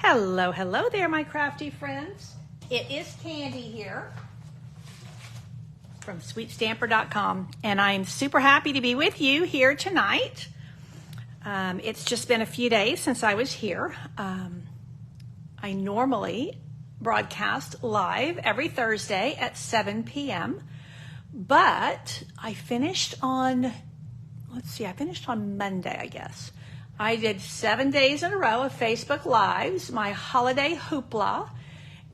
Hello, hello there, my crafty friends. It is Candy here from sweetstamper.com, and I'm super happy to be with you here tonight. It's just been a few days since I was here. I normally broadcast live every Thursday at 7 p.m., but I finished on, I finished on Monday, I guess. I did 7 days in a row of Facebook Lives, my holiday hoopla,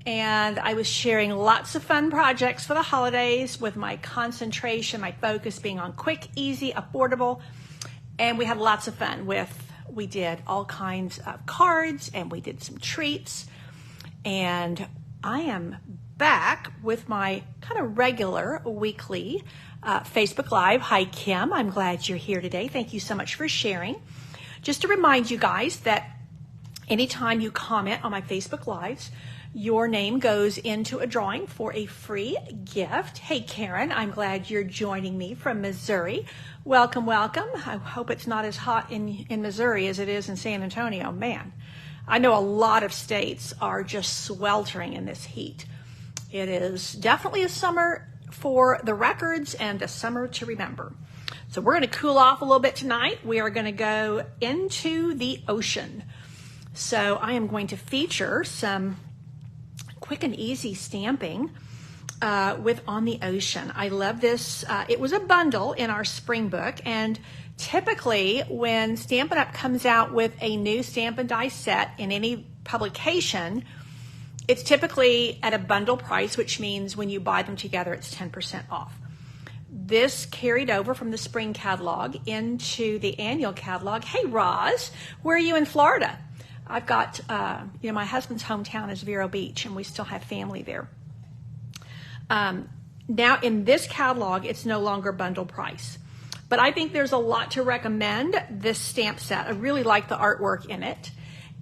and I was sharing lots of fun projects for the holidays with my concentration, my focus being on quick, easy, affordable, and we had lots of fun we did all kinds of cards and we did some treats, and I am back with my kind of regular weekly Facebook Live. Hi, Kim. I'm glad you're here today. Thank you so much for sharing. Just to remind you guys that anytime you comment on my Facebook Lives, your name goes into a drawing for a free gift. Hey, Karen, I'm glad you're joining me from Missouri. Welcome, welcome. I hope it's not as hot in Missouri as it is in San Antonio. Man, I know a lot of states are just sweltering in this heat. It is definitely a summer for the records and a summer to remember. So we're going to cool off a little bit tonight. We are going to go into the ocean. So I am going to feature some quick and easy stamping with On the Ocean. I love this. It was a bundle in our spring book, and typically when Stampin' Up! Comes out with a new Stampin' Die set in any publication, it's typically at a bundle price, which means when you buy them together, it's 10% off. This carried over from the spring catalog into the annual catalog. Hey, Roz, where are you in Florida? I've got, my husband's hometown is Vero Beach, and we still have family there. Now, in this catalog, it's no longer bundle price. But I think there's a lot to recommend this stamp set. I really like the artwork in it.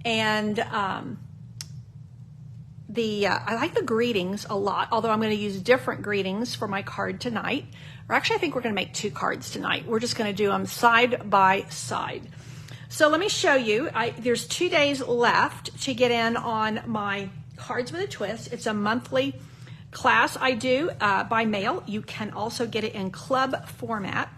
And I like the greetings a lot, although I'm going to use different greetings for my card tonight. Or actually, I think we're going to make two cards tonight. We're just going to do them side by side. So let me show you. There's 2 days left to get in on my Cards with a Twist. It's a monthly class I do by mail. You can also get it in club format.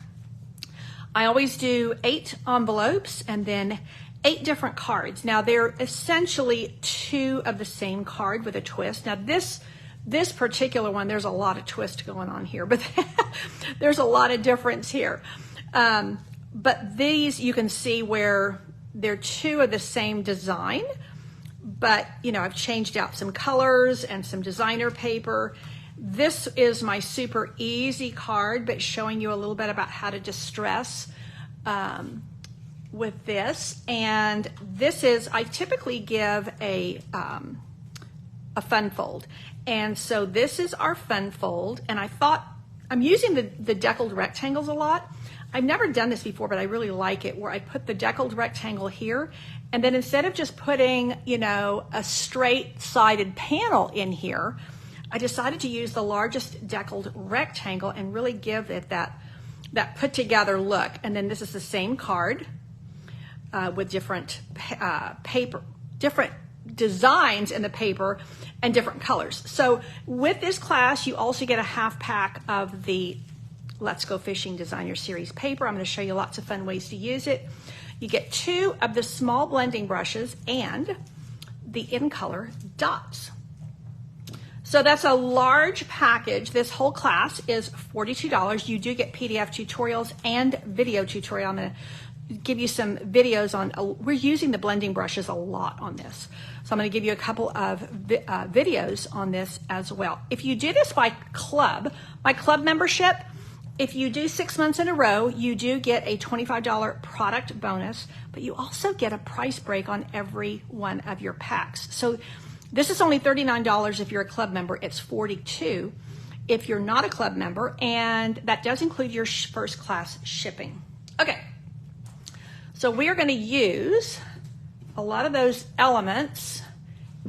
I always do 8 envelopes and then 8 different cards. Now, they're essentially 2 of the same card with a twist. Now, this particular one, there's a lot of twist going on here, but there's a lot of difference here. But these, you can see where they're 2 of the same design, but, I've changed out some colors and some designer paper. This is my super easy card, but showing you a little bit about how to distress with this. And this is, I typically give a fun fold. And so this is our fun fold. And I thought, I'm using the deckled rectangles a lot. I've never done this before, but I really like it, where I put the deckled rectangle here. And then instead of just putting, a straight-sided panel in here, I decided to use the largest deckled rectangle and really give it that put-together look. And then this is the same card with different paper, different designs in the paper and different colors. So with this class, you also get a half pack of the Let's Go Fishing Designer Series paper. I'm going to show you lots of fun ways to use it. You get 2 of the small blending brushes and the In Color dots. So that's a large package. This whole class is $42. You do get PDF tutorials and video tutorial. I'm going to give you some videos on, we're using the blending brushes a lot on this. So I'm going to give you a couple of videos on this as well. If you do this by club, my club membership, if you do 6 months in a row, you do get a $25 product bonus, but you also get a price break on every one of your packs. So this is only $39 if you're a club member. It's $42 if you're not a club member, and that does include your first class shipping. Okay, so we are going to use a lot of those elements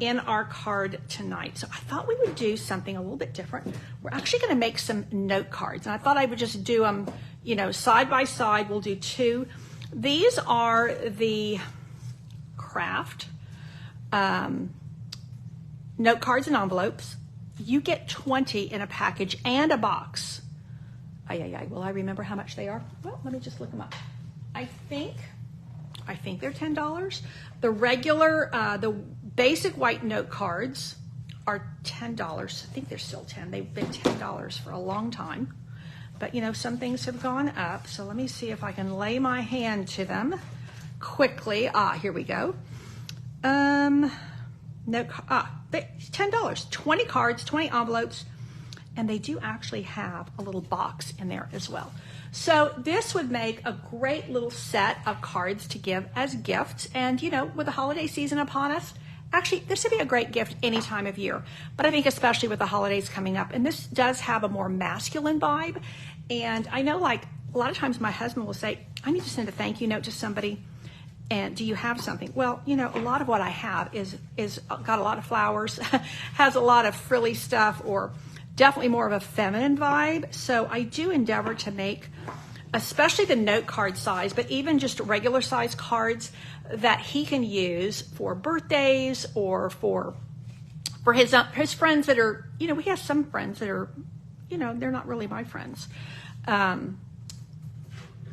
in our card tonight. So I thought we would do something a little bit different. We're actually going to make some note cards, and I thought I would just do them, side by side. We'll do 2. These are the craft note cards and envelopes. You get 20 in a package and a box. Will I remember how much they are? Well, let me just look them up. I think they're $10. The regular, the basic white note cards are $10. I think they're still 10. They've been $10 for a long time. But, some things have gone up. So let me see if I can lay my hand to them quickly. Here we go. $10. 20 cards, 20 envelopes. And they do actually have a little box in there as well. So this would make a great little set of cards to give as gifts. And, with the holiday season upon us, actually, this would be a great gift any time of year. But I think especially with the holidays coming up. And this does have a more masculine vibe. And I know, like, a lot of times my husband will say, I need to send a thank you note to somebody. And do you have something? Well, a lot of what I have is got a lot of flowers, has a lot of frilly stuff, or definitely more of a feminine vibe. So I do endeavor to make, especially the note card size, but even just regular size cards that he can use for birthdays or for his friends that are, we have some friends that are, they're not really my friends.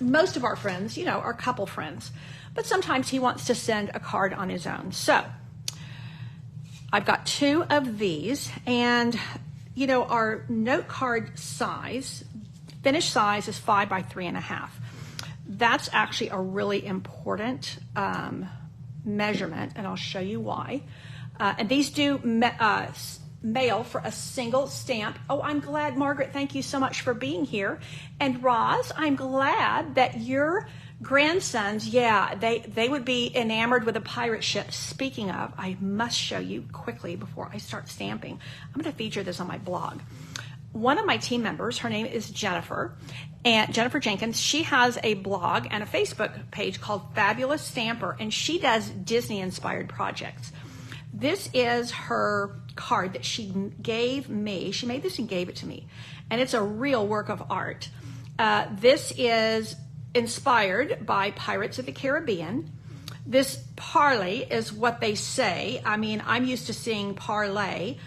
Most of our friends, are couple friends, but sometimes he wants to send a card on his own. So I've got 2 of these, and our note card size, finished size, is 5 by 3.5. That's actually a really important measurement, and I'll show you why. And these do mail for a single stamp. Oh, I'm glad, Margaret, thank you so much for being here. And Roz, I'm glad that your grandsons, they would be enamored with a pirate ship. Speaking of, I must show you quickly before I start stamping. I'm going to feature this on my blog. One of my team members, her name is Jennifer, and Jennifer Jenkins, she has a blog and a Facebook page called Fabulous Stamper, and she does Disney-inspired projects. This is her card that she gave me. She made this and gave it to me, and it's a real work of art. This is inspired by Pirates of the Caribbean. This parlay is what they say. I mean, I'm used to seeing parlay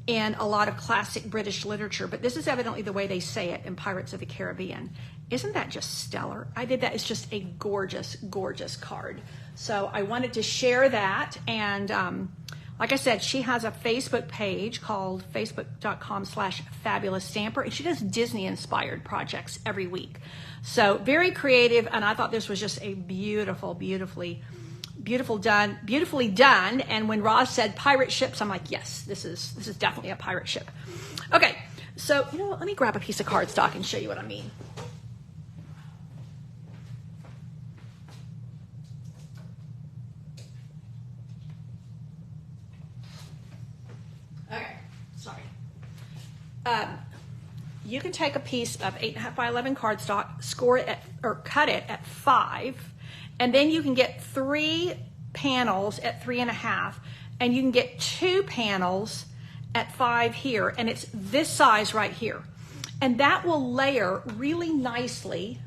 in a lot of classic British literature, but this is evidently the way they say it in Pirates of the Caribbean. Isn't that just stellar? I did that. It's just a gorgeous, gorgeous card. So I wanted to share that. And like I said, she has a Facebook page called facebook.com/Fabulous Stamper, and she does Disney-inspired projects every week. So very creative, and I thought this was just a beautifully done. And when Roz said pirate ships, I'm like, yes, this is definitely a pirate ship. Okay, so you know what? Let me grab a piece of cardstock and show you what I mean. Okay, sorry. You can take a piece of 8.5 by 11 cardstock, score it or cut it at 5. And then you can get 3 panels at 3.5, and you can get 2 panels at 5 here, and it's this size right here. And that will layer really nicely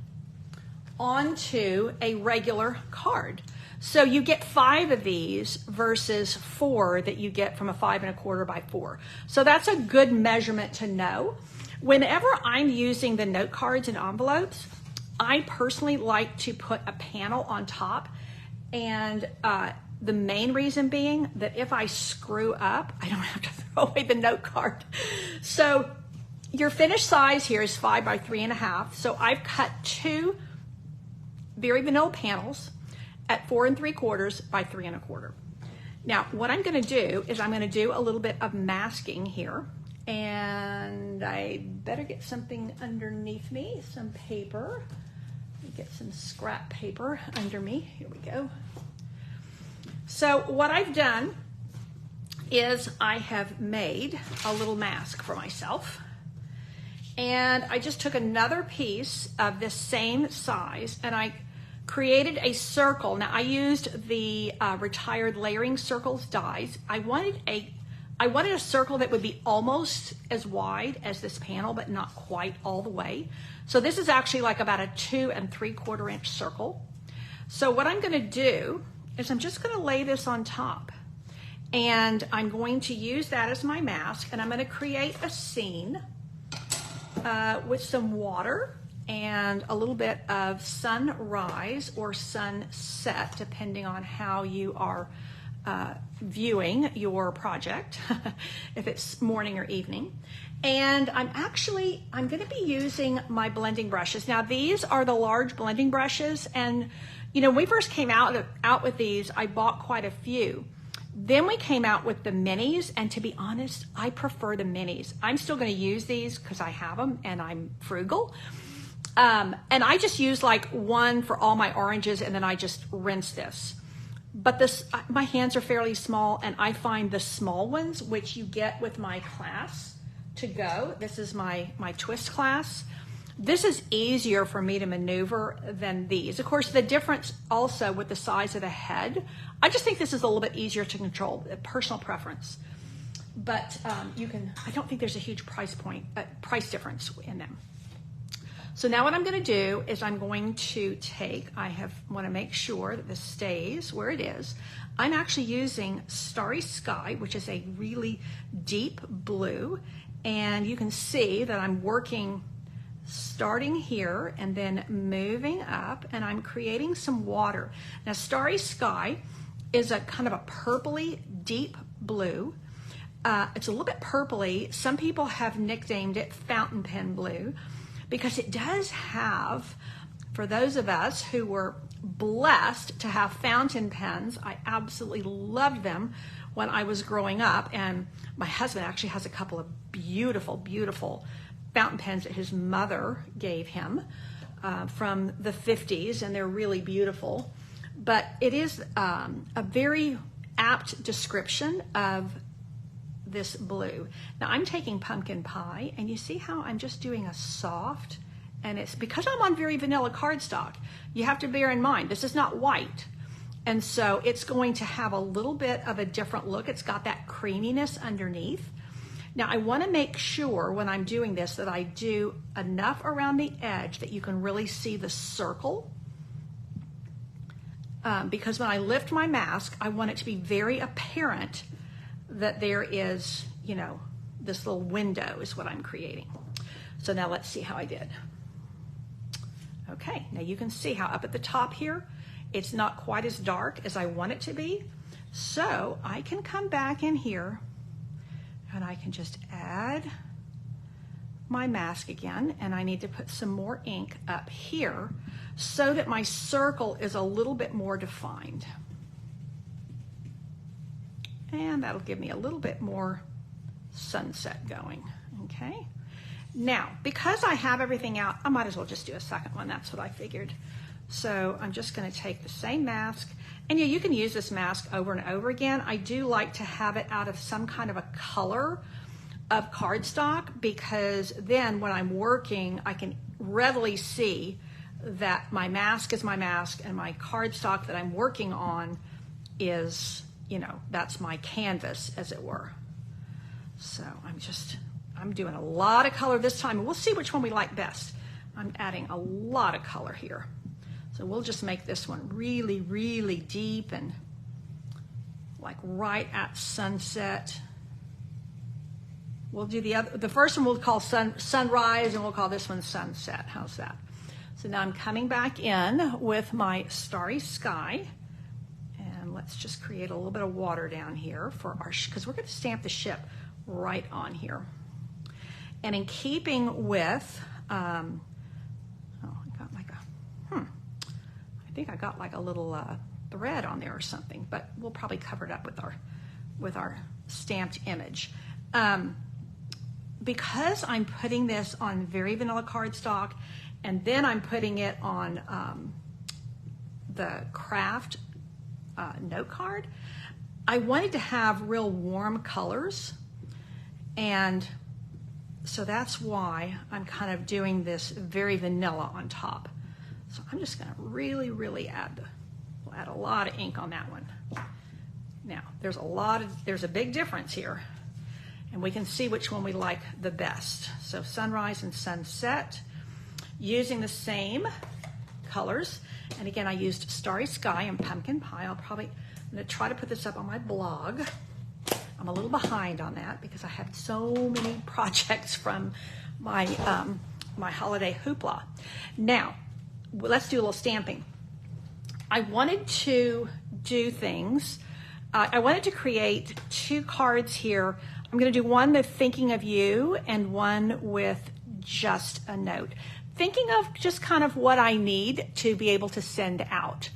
onto a regular card. So you get 5 of these versus 4 that you get from a 5.25 by 4. So that's a good measurement to know. Whenever I'm using the note cards and envelopes, I personally like to put a panel on top, and the main reason being that if I screw up, I don't have to throw away the note card. So your finished size here is 5 by 3.5. So I've cut 2 very vanilla panels at 4 3/4 by 3 1/4. Now what I'm going to do is I'm going to do a little bit of masking here, and I better get something underneath me, some paper. Get some scrap paper under me. Here we go. So what I've done is I have made a little mask for myself, and I just took another piece of this same size and I created a circle. Now I used the Retired Layering Circles dies. I wanted a circle that would be almost as wide as this panel, but not quite all the way. So this is actually like about a 2 3/4 inch circle. So what I'm going to do is I'm just going to lay this on top. And I'm going to use that as my mask, and I'm going to create a scene with some water and a little bit of sunrise or sunset, depending on how you are viewing your project, if it's morning or evening. And I'm going to be using my blending brushes. Now, these are the large blending brushes, and when we first came out with these, I bought quite a few. Then we came out with the minis, and to be honest, I prefer the minis. I'm still going to use these because I have them and I'm frugal. And I just use like one for all my oranges, and then I just rinse this. But my hands are fairly small, and I find the small ones, which you get with my class to go. This is my twist class. This is easier for me to maneuver than these. Of course, the difference also with the size of the head, I just think this is a little bit easier to control, personal preference. But I don't think there's a huge price difference in them. So now what I'm going to do is I'm going to want to make sure that this stays where it is. I'm actually using Starry Sky, which is a really deep blue. And you can see that I'm working starting here and then moving up, and I'm creating some water. Now, Starry Sky is a kind of a purpley deep blue. It's a little bit purpley. Some people have nicknamed it fountain pen blue because it does have, for those of us who were blessed to have fountain pens, I absolutely loved them when I was growing up, and my husband actually has a couple of beautiful, beautiful fountain pens that his mother gave him from the 50s, and they're really beautiful. But it is a very apt description of this blue. Now I'm taking pumpkin pie, and you see how I'm just doing a soft, and it's because I'm on very vanilla cardstock. You have to bear in mind, this is not white. And so it's going to have a little bit of a different look. It's got that creaminess underneath. Now I want to make sure when I'm doing this that I do enough around the edge that you can really see the circle. Because when I lift my mask, I want it to be very apparent that there is, this little window is what I'm creating. So now let's see how I did. Okay, now you can see how up at the top here, it's not quite as dark as I want it to be. So I can come back in here and I can just add my mask again, and I need to put some more ink up here so that my circle is a little bit more defined. And that'll give me a little bit more sunset going, okay? Now, because I have everything out, I might as well just do a second one. That's what I figured. So I'm just going to take the same mask, and you can use this mask over and over again. I do like to have it out of some kind of a color of cardstock, because then when I'm working, I can readily see that my mask is my mask and my cardstock that I'm working on is, that's my canvas, as it were. So I'm doing a lot of color this time, and we'll see which one we like best. I'm adding a lot of color here. So we'll just make this one really, really deep and like right at sunset. We'll do the first one we'll call sunrise, and we'll call this one sunset. How's that? So now I'm coming back in with my Starry Sky, and let's just create a little bit of water down here for because we're going to stamp the ship right on here. And in keeping with, I think I got like a little thread on there or something, but we'll probably cover it up with our stamped image. Because I'm putting this on very vanilla cardstock, and then I'm putting it on the craft note card, I wanted to have real warm colors, and so that's why I'm kind of doing this very vanilla on top. So I'm just going to really, really add a lot of ink on that one. Now, there's a big difference here, and we can see which one we like the best. So sunrise and sunset, using the same colors. And again, I used Starry Sky and Pumpkin Pie. I'm going to try to put this up on my blog. I'm a little behind on that because I had so many projects from my, my holiday hoopla. Now, let's do a little stamping. I wanted to do things. I wanted to create 2 cards here. I'm going to do one with thinking of you and one with just a note. Thinking of just kind of what I need to be able to send out.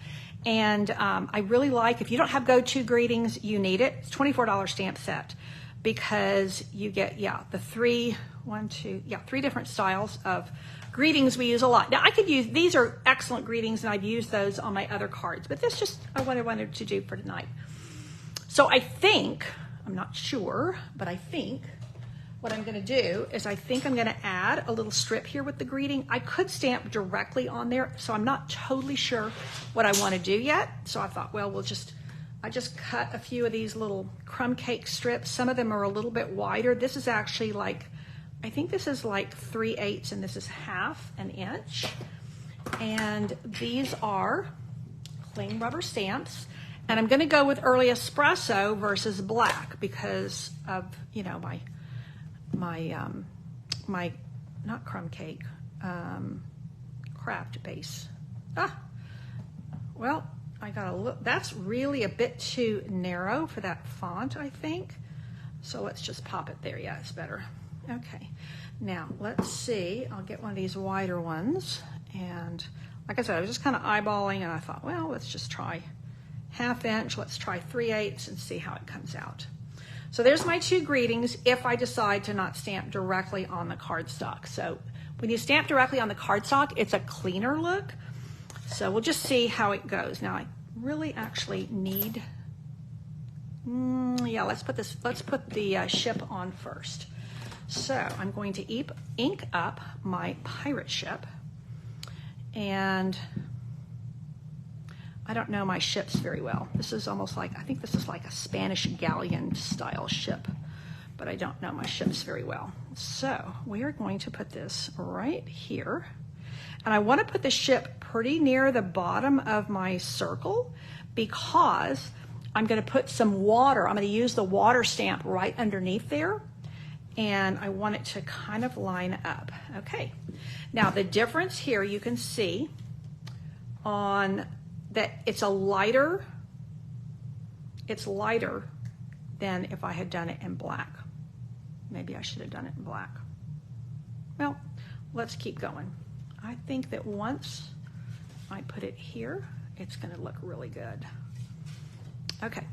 And I really like, if you don't have go-to greetings, you need it. It's $24 stamp set because you get, the 3 different styles of greetings we use a lot. Now I could use, these are excellent greetings and I've used those on my other cards, but this just what I wanted to do for tonight. So I think, I'm not sure, but I think what I'm going to do is I'm going to add a little strip here with the greeting. I could stamp directly on there, so I'm not totally sure what I want to do yet. So I thought, well, I just cut a few of these little crumb cake strips. Some of them are a little bit wider. This is actually like, I think this is like 3/8 and this is 1/2 inch. And these are cling rubber stamps. And I'm going to go with early espresso versus black because of, you know, my not crumb cake, craft base. Well, I gotta look. That's really a bit too narrow for that font, I think. So let's just pop it there. Yeah, it's better. Okay. Now let's see. I'll get one of these wider ones. And like I said, I was just kind of eyeballing, and I thought, well, let's just try 1/2 inch. Let's try 3/8 and see how it comes out. So there's my 2 greetings if I decide to not stamp directly on the cardstock. So when you stamp directly on the cardstock, it's a cleaner look. So we'll just see how it goes. Now I really actually need, let's put the ship on first. So I'm going to ink up my pirate ship, and I don't know my ships very well. This is almost like, I think this is like a Spanish galleon style ship, but I don't know my ships very well. So we are going to put this right here. And I want to put the ship pretty near the bottom of my circle because I'm going to put some water. I'm going to use the water stamp right underneath there. And I want it to kind of line up. Okay. Now the difference here you can see on that it's lighter than if I had done it in black. Maybe I should have done it in black. Well, let's keep going. I think that once I put it here, it's going to look really good. Okay.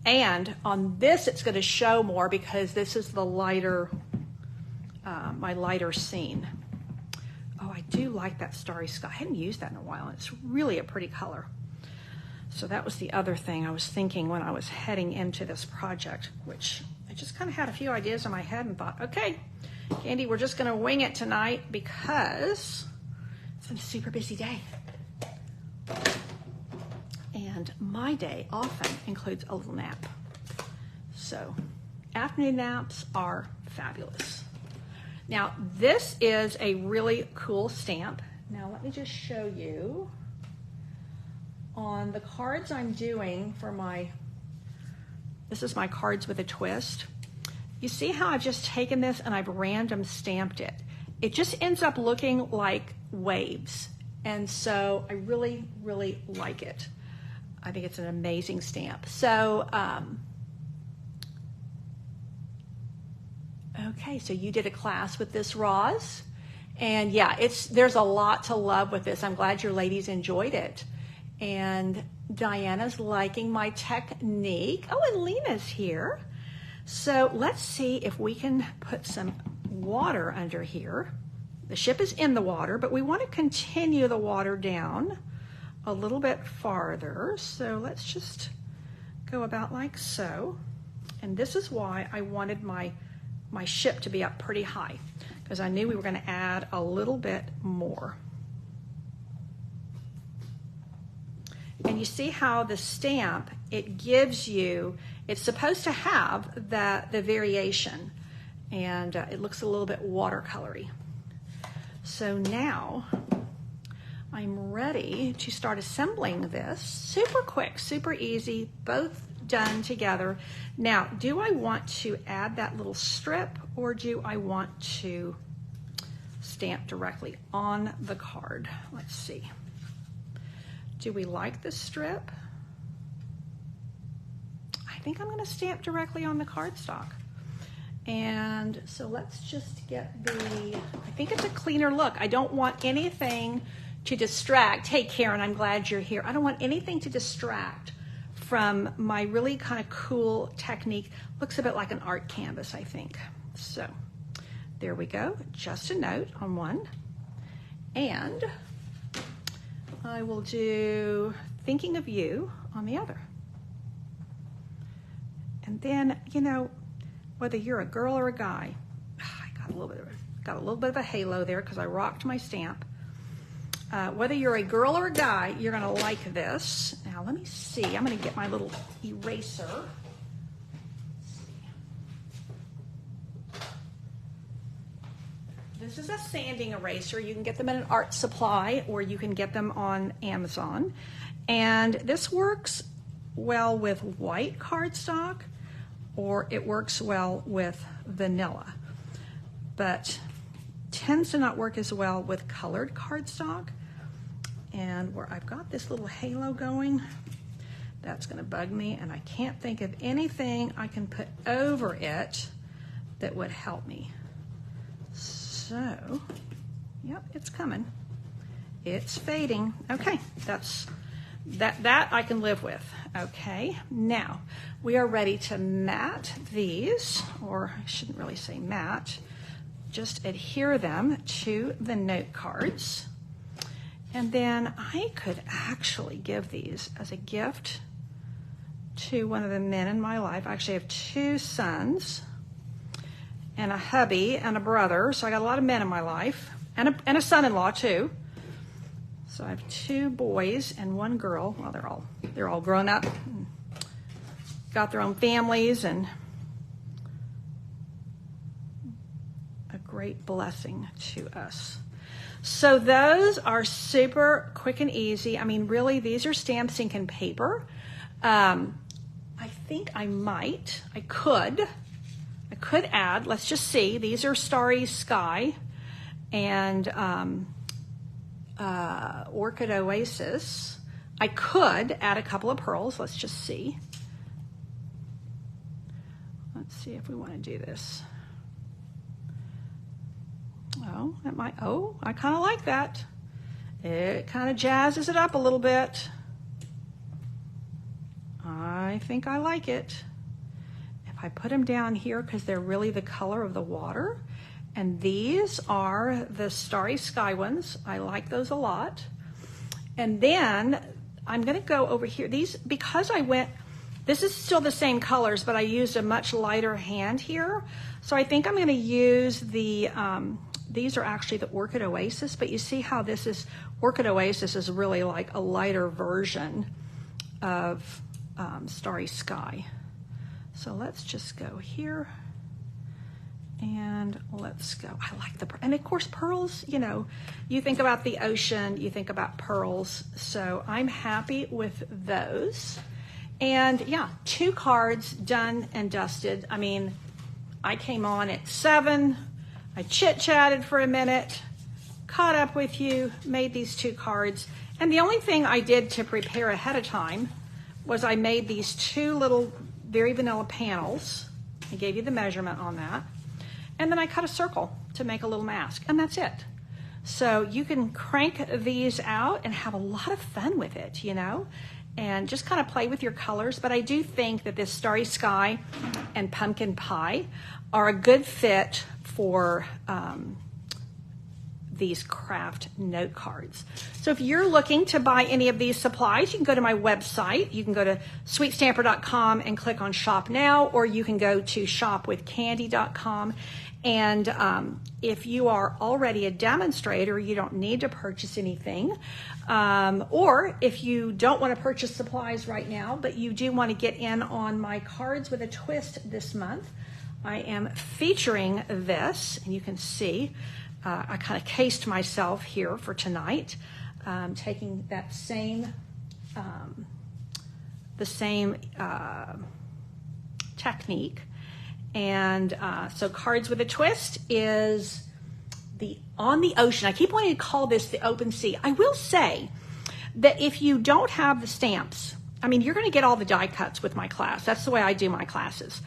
And on this, it's going to show more because this is the lighter, my lighter scene. Oh, I do like that starry sky. I hadn't used that in a while. It's really a pretty color. So that was the other thing I was thinking when I was heading into this project, which I just kind of had a few ideas in my head and thought, okay, Candy, we're just going to wing it tonight because it's been a super busy day. And my day often includes a little nap. So afternoon naps are fabulous. Now, this is a really cool stamp. Now, let me just show you. On the cards I'm doing for this is my cards with a twist. You see how I've just taken this and I've random stamped it. It just ends up looking like waves. And so I really, really like it. I think it's an amazing stamp. So, okay, so you did a class with this, Roz. And yeah, there's a lot to love with this. I'm glad your ladies enjoyed it. And Diana's liking my technique. Oh, and Lena's here. So let's see if we can put some water under here. The ship is in the water, but we want to continue the water down a little bit farther. So let's just go about like so. And this is why I wanted my ship to be up pretty high, because I knew we were going to add a little bit more. And you see how the stamp, it gives you, it's supposed to have the variation, and it looks a little bit watercolory. So now I'm ready to start assembling this. Super quick, super easy. Both done together. Now, do I want to add that little strip, or do I want to stamp directly on the card? Let's see. Do we like the strip? I think I'm going to stamp directly on the cardstock. And so let's just get I think it's a cleaner look. I don't want anything to distract. Hey, Karen, I'm glad you're here. I don't want anything to distract from my really kind of cool technique. Looks a bit like an art canvas, I think. So there we go. Just a note on one. And I will do Thinking of You on the other. And then, you know, whether you're a girl or a guy, I got a little bit of a halo there because I rocked my stamp. Whether you're a girl or a guy, you're gonna like this. Now let me see, I'm gonna get my little eraser. This is a sanding eraser. You can get them at an art supply or you can get them on Amazon. And this works well with white cardstock, or it works well with vanilla, but tends to not work as well with colored cardstock. And where I've got this little halo going, that's gonna bug me, and I can't think of anything I can put over it that would help me. So, yep, it's coming. It's fading. Okay, that I can live with. Okay, now we are ready to mat these, or I shouldn't really say mat, just adhere them to the note cards. And then I could actually give these as a gift to one of the men in my life. I actually have 2 sons and a hubby and a brother, so I got a lot of men in my life, and a son-in-law too. So I have 2 boys and 1 girl. Well, they're all grown up, and got their own families, and a great blessing to us. So those are super quick and easy. I mean, really, these are stamps, ink, and paper. I think I could add, let's just see, these are Starry Sky and Orchid Oasis. I could add a couple of pearls. Let's just see. Let's see if we want to do this. Oh, I kind of like that. It kind of jazzes it up a little bit. I think I like it. If I put them down here, because they're really the color of the water, and these are the Starry Sky ones. I like those a lot. And then I'm going to go over here. These, because this is still the same colors, but I used a much lighter hand here. So I think I'm going to use these are actually the Orchid Oasis, but you see how this is, Orchid Oasis is really like a lighter version of Starry Sky. So let's just go here and let's go. I like and of course pearls, you know, you think about the ocean, you think about pearls. So I'm happy with those. And yeah, 2 cards done and dusted. I mean, I came on at 7, I chit-chatted for a minute, caught up with you, made these 2 cards. And the only thing I did to prepare ahead of time was I made these 2 little very vanilla panels. I gave you the measurement on that. And then I cut a circle to make a little mask, and that's it. So you can crank these out and have a lot of fun with it, you know, and just kind of play with your colors. But I do think that this Starry Sky and Pumpkin Pie are a good fit for these craft note cards. So if you're looking to buy any of these supplies, you can go to my website. You can go to sweetstamper.com and click on Shop Now, or you can go to shopwithcandy.com. And if you are already a demonstrator, you don't need to purchase anything. Or if you don't want to purchase supplies right now, but you do want to get in on my Cards with a Twist this month, I am featuring this, and you can see I kind of cased myself here for tonight, taking that same the same technique. And so Cards with a Twist is on the ocean. I keep wanting to call this the open sea. I will say that if you don't have the stamps, I mean, you're going to get all the die cuts with my class. That's the way I do my classes.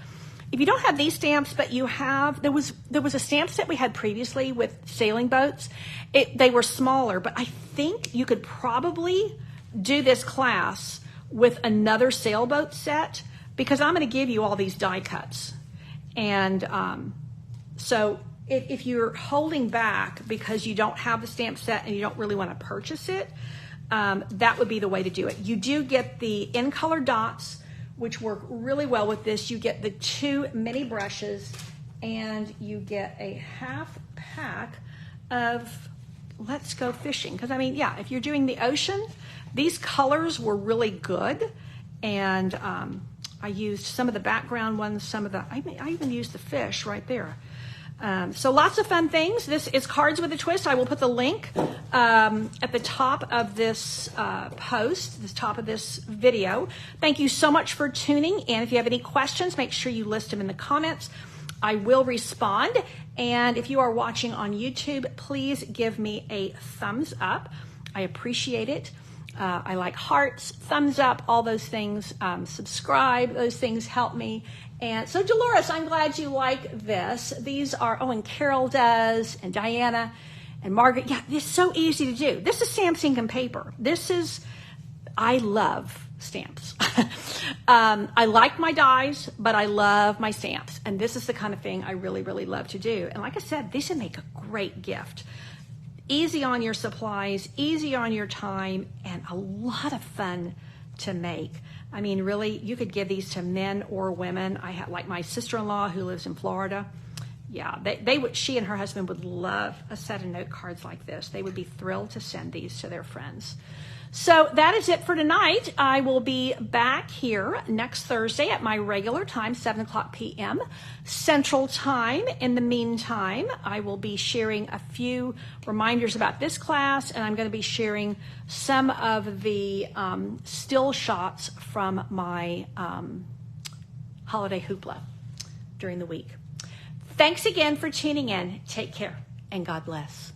If you don't have these stamps, but you have, there was a stamp set we had previously with sailing boats. They were smaller, but I think you could probably do this class with another sailboat set, because I'm going to give you all these die cuts. And so if you're holding back because you don't have the stamp set and you don't really want to purchase it, that would be the way to do it. You do get the in color dots, which work really well with this. You get the 2 mini brushes, and you get a half pack of Let's Go Fishing. Because I mean, yeah, if you're doing the ocean, these colors were really good. And I used some of the background ones, I even used the fish right there. So lots of fun things. This is Cards with a Twist. I will put the link at the top of this post, the top of this video. Thank you so much for tuning in. If you have any questions, make sure you list them in the comments. I will respond. And if you are watching on YouTube, please give me a thumbs up. I appreciate it. I like hearts, thumbs up, all those things. Subscribe, those things help me. And so Dolores, I'm glad you like this. These are, and Carol does, and Diana, and Margaret. Yeah, this is so easy to do. This is stamps, ink, and paper. I love stamps. I like my dies, but I love my stamps. And this is the kind of thing I really, really love to do. And like I said, these would make a great gift. Easy on your supplies, easy on your time, and a lot of fun to make. I mean, really, you could give these to men or women. I have, like my sister-in-law who lives in Florida. Yeah, she and her husband would love a set of note cards like this. They would be thrilled to send these to their friends. So that is it for tonight. I will be back here next Thursday at my regular time, 7 o'clock p.m. Central Time. In the meantime, I will be sharing a few reminders about this class, and I'm going to be sharing some of the still shots from my holiday hoopla during the week. Thanks again for tuning in. Take care, and God bless.